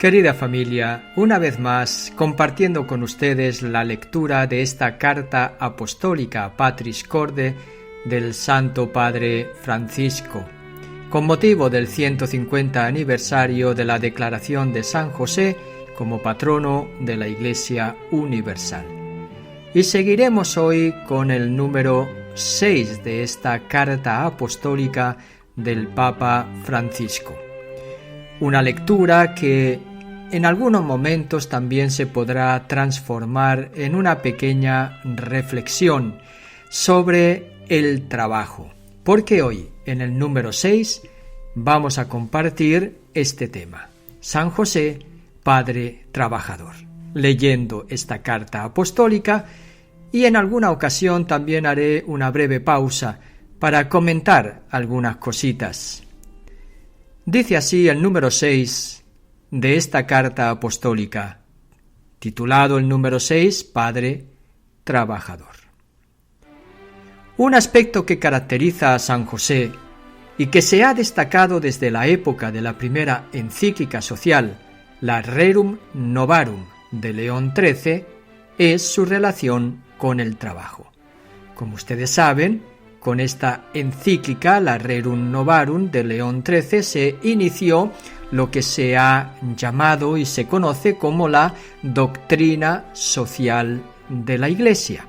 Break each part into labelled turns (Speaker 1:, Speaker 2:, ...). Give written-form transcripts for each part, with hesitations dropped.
Speaker 1: Querida familia, una vez más compartiendo con ustedes la lectura de esta carta apostólica Patris Corde del Santo Padre Francisco, con motivo del 150 aniversario de la declaración de San José como patrono de la Iglesia Universal. Y seguiremos hoy con el número 6 de esta carta apostólica del Papa Francisco. Una lectura que en algunos momentos también se podrá transformar en una pequeña reflexión sobre el trabajo, porque hoy, en el número 6, vamos a compartir este tema: San José, Padre Trabajador, leyendo esta carta apostólica, y en alguna ocasión también haré una breve pausa para comentar algunas cositas. Dice así el número 6 de esta carta apostólica, titulado el número 6, Padre Trabajador. Un aspecto que caracteriza a San José y que se ha destacado desde la época de la primera encíclica social, la Rerum Novarum de León XIII, es su relación con el trabajo. Como ustedes saben, con esta encíclica, la Rerum Novarum de León XIII, se inició lo que se ha llamado y se conoce como la doctrina social de la Iglesia.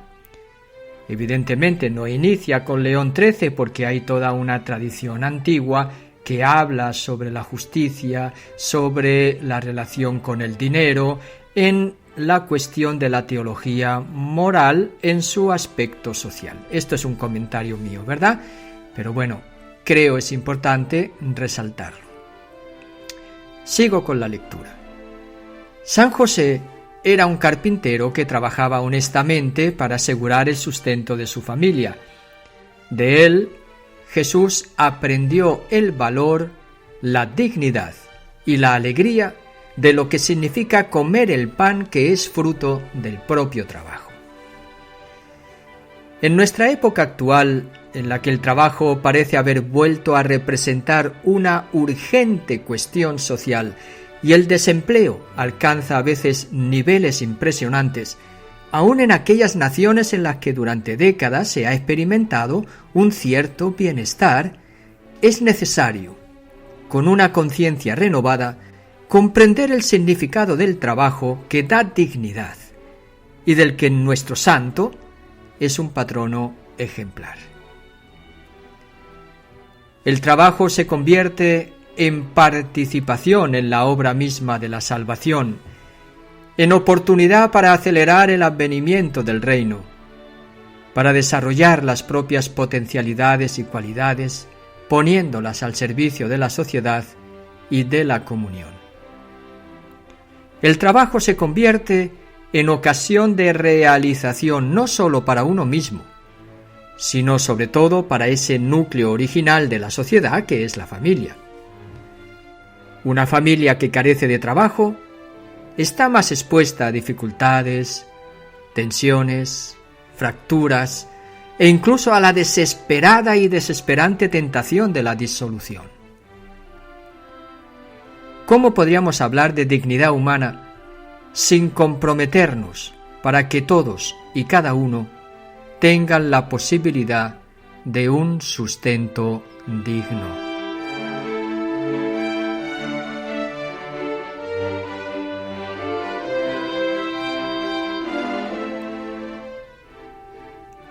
Speaker 1: Evidentemente no inicia con León XIII porque hay toda una tradición antigua que habla sobre la justicia, sobre la relación con el dinero, en la cuestión de la teología moral en su aspecto social. Esto es un comentario mío, ¿verdad? Pero bueno, creo es importante resaltarlo. Sigo con la lectura. San José era un carpintero que trabajaba honestamente para asegurar el sustento de su familia. De él, Jesús aprendió el valor, la dignidad y la alegría de lo que significa comer el pan que es fruto del propio trabajo. En nuestra época actual, en la que el trabajo parece haber vuelto a representar una urgente cuestión social y el desempleo alcanza a veces niveles impresionantes, aun en aquellas naciones en las que durante décadas se ha experimentado un cierto bienestar, es necesario, con una conciencia renovada, comprender el significado del trabajo que da dignidad y del que nuestro santo es un patrono ejemplar. El trabajo se convierte en participación en la obra misma de la salvación, en oportunidad para acelerar el advenimiento del reino, para desarrollar las propias potencialidades y cualidades, poniéndolas al servicio de la sociedad y de la comunión. El trabajo se convierte en ocasión de realización no sólo para uno mismo, sino sobre todo para ese núcleo original de la sociedad que es la familia. Una familia que carece de trabajo está más expuesta a dificultades, tensiones, fracturas e incluso a la desesperada y desesperante tentación de la disolución. ¿Cómo podríamos hablar de dignidad humana sin comprometernos para que todos y cada uno tengan la posibilidad de un sustento digno?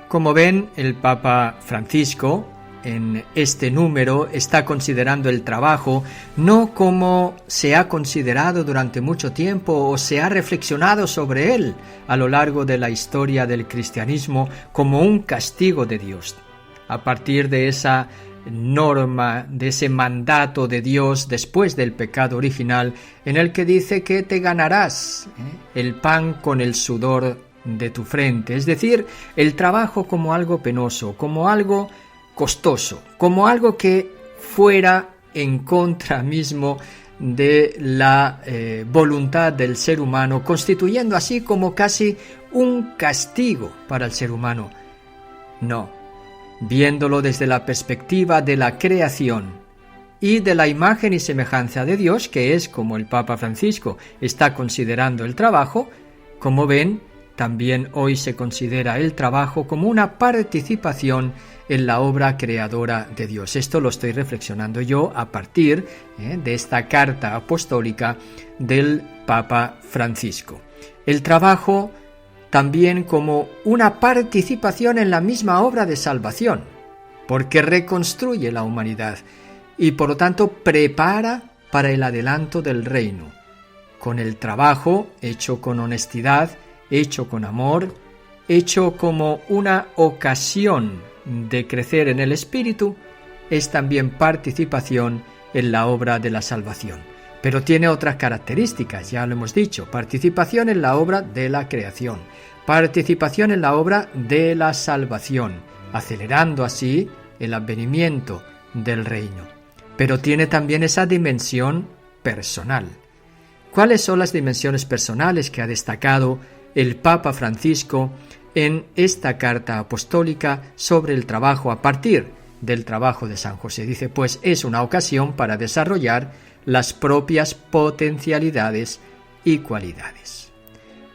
Speaker 1: Como ven, el Papa Francisco en este número está considerando el trabajo no como se ha considerado durante mucho tiempo o se ha reflexionado sobre él a lo largo de la historia del cristianismo como un castigo de Dios, a partir de esa norma, de ese mandato de Dios después del pecado original en el que dice que te ganarás el pan con el sudor de tu frente, es decir, el trabajo como algo penoso, como algo costoso, como algo que fuera en contra mismo de la voluntad del ser humano, constituyendo así como casi un castigo para el ser humano. No, viéndolo desde la perspectiva de la creación y de la imagen y semejanza de Dios, que es como el Papa Francisco está considerando el trabajo. Como ven, también hoy se considera el trabajo como una participación en la obra creadora de Dios. Esto lo estoy reflexionando yo a partir de esta carta apostólica del Papa Francisco. El trabajo también como una participación en la misma obra de salvación, porque reconstruye la humanidad y por lo tanto prepara para el adelanto del reino. Con el trabajo hecho con honestidad, hecho con amor, hecho como una ocasión de crecer en el Espíritu, es también participación en la obra de la salvación. Pero tiene otras características, ya lo hemos dicho: participación en la obra de la creación, participación en la obra de la salvación, acelerando así el advenimiento del reino. Pero tiene también esa dimensión personal. ¿Cuáles son las dimensiones personales que ha destacado el Papa Francisco en esta carta apostólica sobre el trabajo a partir del trabajo de San José? Dice, pues es una ocasión para desarrollar las propias potencialidades y cualidades.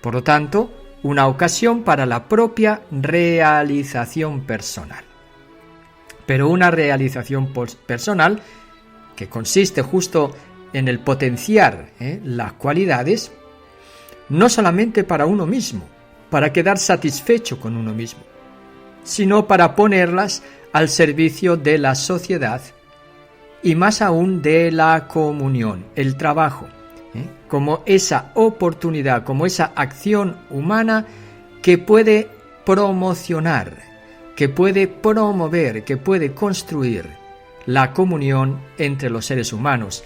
Speaker 1: Por lo tanto, una ocasión para la propia realización personal. Pero una realización personal que consiste justo en el potenciar las cualidades, no solamente para uno mismo, para quedar satisfecho con uno mismo, sino para ponerlas al servicio de la sociedad y más aún de la comunión, el trabajo, como esa oportunidad, como esa acción humana que puede promocionar, que puede promover, que puede construir la comunión entre los seres humanos.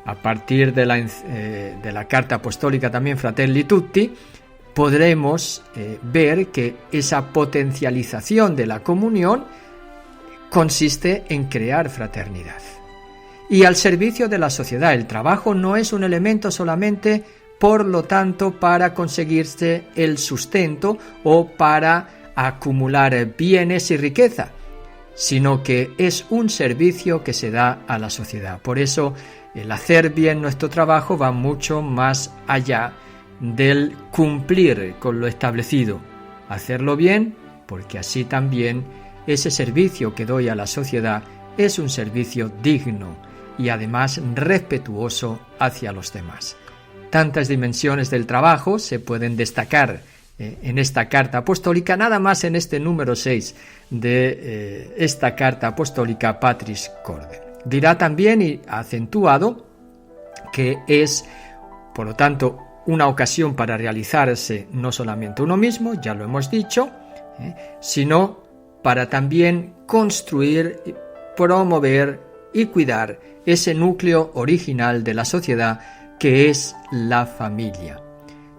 Speaker 1: A partir de la carta apostólica también Fratelli Tutti, podremos ver que esa potencialización de la comunión consiste en crear fraternidad. Y al servicio de la sociedad, el trabajo no es un elemento solamente, por lo tanto, para conseguirse el sustento o para acumular bienes y riqueza, sino que es un servicio que se da a la sociedad. Por eso, el hacer bien nuestro trabajo va mucho más allá del cumplir con lo establecido. Hacerlo bien, porque así también ese servicio que doy a la sociedad es un servicio digno y además respetuoso hacia los demás. Tantas dimensiones del trabajo se pueden destacar en esta carta apostólica, nada más en este número 6 de esta carta apostólica Patris Corde. Dirá también, y acentuado, que es, por lo tanto, una ocasión para realizarse no solamente uno mismo, ya lo hemos dicho, sino para también construir, promover y cuidar ese núcleo original de la sociedad que es la familia.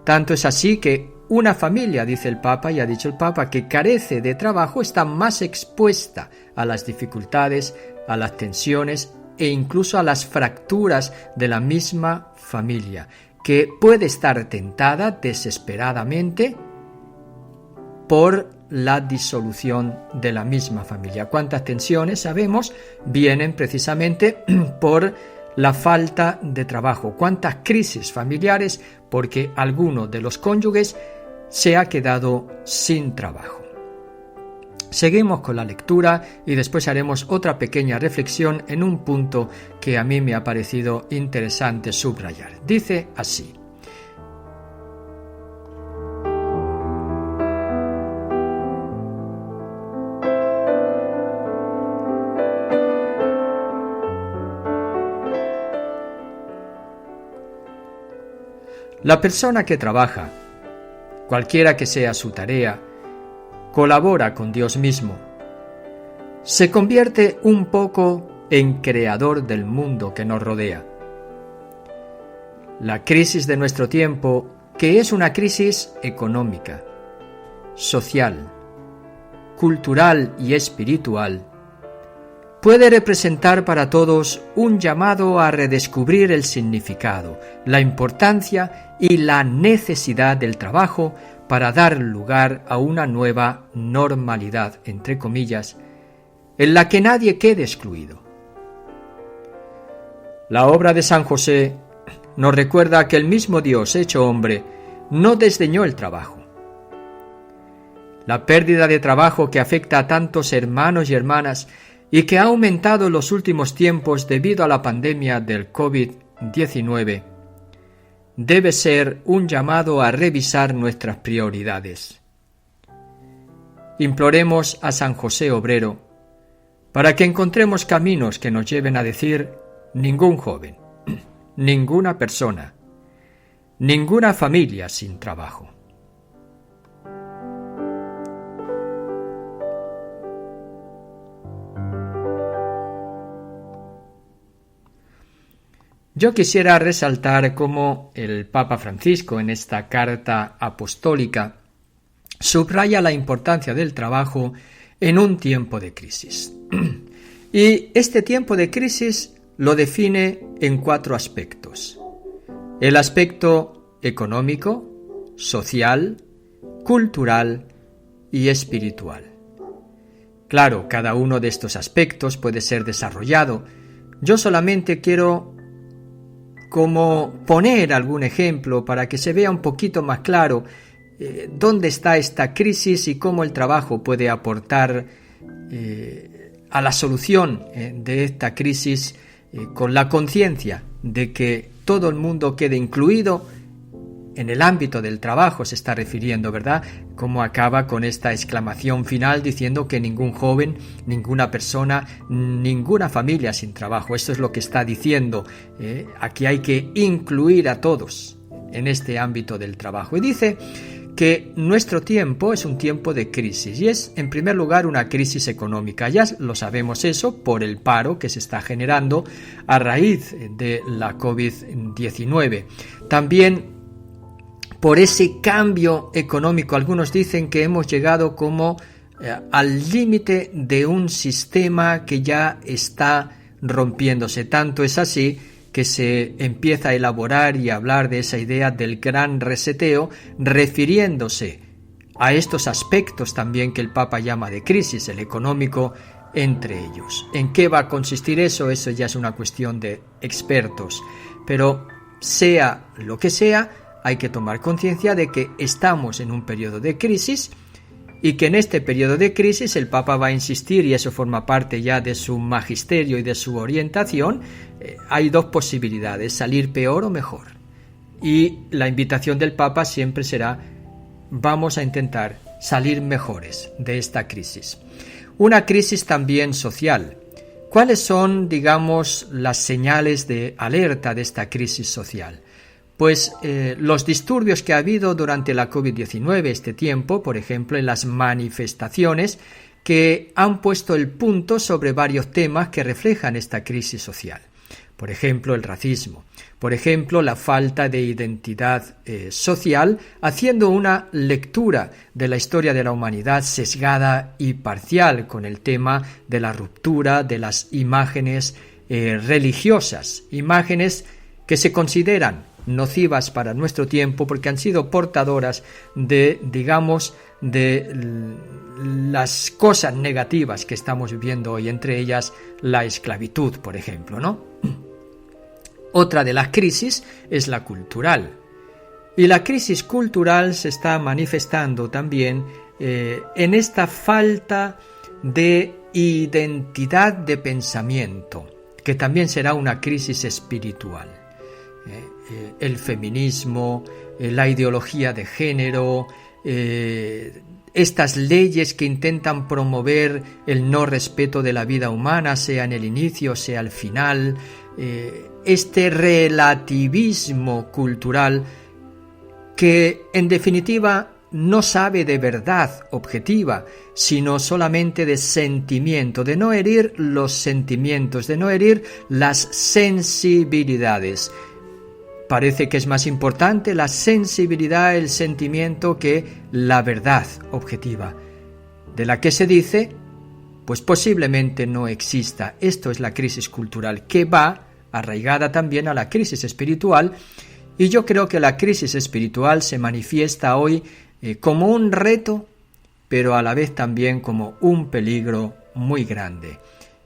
Speaker 1: Tanto es así que una familia, dice el Papa, y ha dicho el Papa, que carece de trabajo está más expuesta a las dificultades, a las tensiones e incluso a las fracturas de la misma familia, que puede estar tentada desesperadamente por la disolución de la misma familia. ¿Cuántas tensiones, sabemos, vienen precisamente por la falta de trabajo? ¿Cuántas crisis familiares porque alguno de los cónyuges se ha quedado sin trabajo? Seguimos con la lectura y después haremos otra pequeña reflexión en un punto que a mí me ha parecido interesante subrayar. Dice así: la persona que trabaja, cualquiera que sea su tarea, colabora con Dios mismo. Se convierte un poco en creador del mundo que nos rodea. La crisis de nuestro tiempo, que es una crisis económica, social, cultural y espiritual, puede representar para todos un llamado a redescubrir el significado, la importancia y la necesidad del trabajo para dar lugar a una nueva normalidad, entre comillas, en la que nadie quede excluido. La obra de San José nos recuerda que el mismo Dios hecho hombre no desdeñó el trabajo. La pérdida de trabajo que afecta a tantos hermanos y hermanas y que ha aumentado en los últimos tiempos debido a la pandemia del COVID-19 debe ser un llamado a revisar nuestras prioridades. Imploremos a San José Obrero para que encontremos caminos que nos lleven a decir: ningún joven, ninguna persona, ninguna familia sin trabajo. Yo quisiera resaltar cómo el Papa Francisco en esta carta apostólica subraya la importancia del trabajo en un tiempo de crisis. Y este tiempo de crisis lo define en 4 aspectos: el aspecto económico, social, cultural y espiritual. Claro, cada uno de estos aspectos puede ser desarrollado. Yo solamente quiero como poner algún ejemplo para que se vea un poquito más claro dónde está esta crisis y cómo el trabajo puede aportar a la solución de esta crisis con la conciencia de que todo el mundo quede incluido en el ámbito del trabajo, se está refiriendo, ¿verdad? Como acaba con esta exclamación final diciendo que ningún joven, ninguna persona, ninguna familia sin trabajo. Esto es lo que está diciendo. Aquí hay que incluir a todos en este ámbito del trabajo. Y dice que nuestro tiempo es un tiempo de crisis y es, en primer lugar, una crisis económica. Ya lo sabemos eso por el paro que se está generando a raíz de la COVID-19. También por ese cambio económico. Algunos dicen que hemos llegado como al límite de un sistema que ya está rompiéndose. Tanto es así que se empieza a elaborar y a hablar de esa idea del gran reseteo, refiriéndose a estos aspectos también que el Papa llama de crisis, el económico entre ellos. ¿En qué va a consistir eso? Eso ya es una cuestión de expertos. Pero sea lo que sea, hay que tomar conciencia de que estamos en un periodo de crisis y que en este periodo de crisis el Papa va a insistir, y eso forma parte ya de su magisterio y de su orientación. Hay 2 posibilidades: salir peor o mejor. Y la invitación del Papa siempre será: vamos a intentar salir mejores de esta crisis. Una crisis también social. ¿Cuáles son, digamos, las señales de alerta de esta crisis social? Pues los disturbios que ha habido durante la COVID-19 este tiempo, por ejemplo, en las manifestaciones que han puesto el punto sobre varios temas que reflejan esta crisis social. Por ejemplo, el racismo. Por ejemplo, la falta de identidad social, haciendo una lectura de la historia de la humanidad sesgada y parcial con el tema de la ruptura de las imágenes religiosas, imágenes que se consideran nocivas para nuestro tiempo porque han sido portadoras de, digamos, de las cosas negativas que estamos viviendo hoy, entre ellas la esclavitud, por ejemplo, ¿no? Otra de las crisis es la cultural. Y la crisis cultural se está manifestando también en esta falta de identidad de pensamiento, que también será una crisis espiritual. El feminismo, la ideología de género, estas leyes que intentan promover el no respeto de la vida humana, sea en el inicio, sea al final, este relativismo cultural que en definitiva no sabe de verdad objetiva, sino solamente de sentimiento, de no herir los sentimientos, de no herir las sensibilidades. Parece que es más importante la sensibilidad, el sentimiento, que la verdad objetiva, de la que se dice, pues posiblemente no exista. Esto es la crisis cultural, que va arraigada también a la crisis espiritual, y yo creo que la crisis espiritual se manifiesta hoy como un reto, pero a la vez también como un peligro muy grande.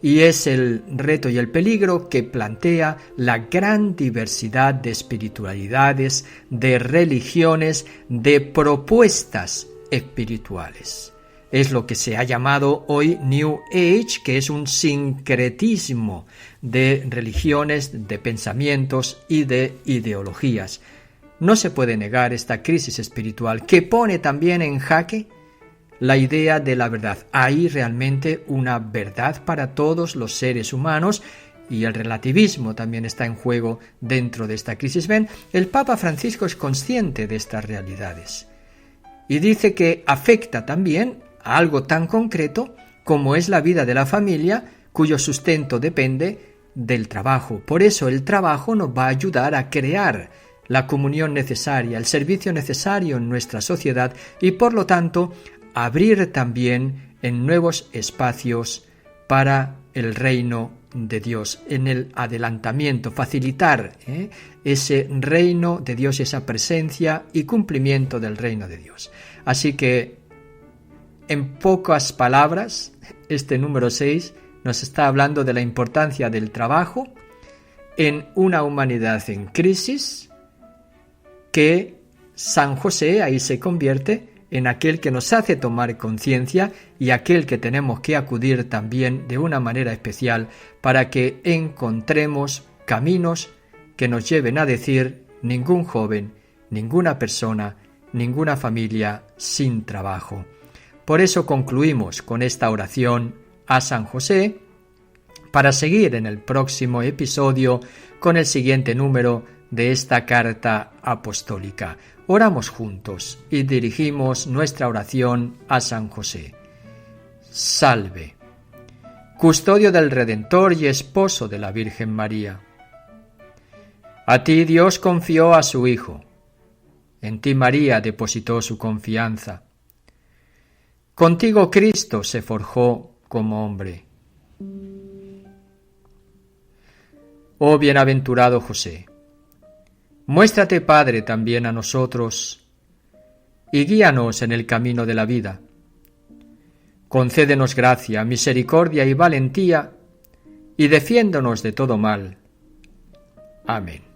Speaker 1: y es el reto y el peligro que plantea la gran diversidad de espiritualidades, de religiones, de propuestas espirituales. Es lo que se ha llamado hoy New Age, que es un sincretismo de religiones, de pensamientos y de ideologías. No se puede negar esta crisis espiritual que pone también en jaque la idea de la verdad. Hay realmente una verdad para todos los seres humanos y el relativismo también está en juego dentro de esta crisis. Ven, el Papa Francisco es consciente de estas realidades y dice que afecta también a algo tan concreto como es la vida de la familia, cuyo sustento depende del trabajo. Por eso el trabajo nos va a ayudar a crear la comunión necesaria, el servicio necesario en nuestra sociedad y por lo tanto abrir también en nuevos espacios para el reino de Dios, en el adelantamiento, facilitar ese reino de Dios, esa presencia y cumplimiento del reino de Dios. Así que, en pocas palabras, este número 6 nos está hablando de la importancia del trabajo en una humanidad en crisis, que San José ahí se convierte en aquel que nos hace tomar conciencia y aquel que tenemos que acudir también de una manera especial para que encontremos caminos que nos lleven a decir ningún joven, ninguna persona, ninguna familia sin trabajo. Por eso concluimos con esta oración a San José para seguir en el próximo episodio con el siguiente número de esta carta apostólica. Oramos juntos y dirigimos nuestra oración a San José. Salve, custodio del Redentor y esposo de la Virgen María. A ti Dios confió a su Hijo. En ti María depositó su confianza. Contigo Cristo se forjó como hombre. Oh bienaventurado José, muéstrate Padre también a nosotros y guíanos en el camino de la vida. Concédenos gracia, misericordia y valentía y defiéndonos de todo mal. Amén.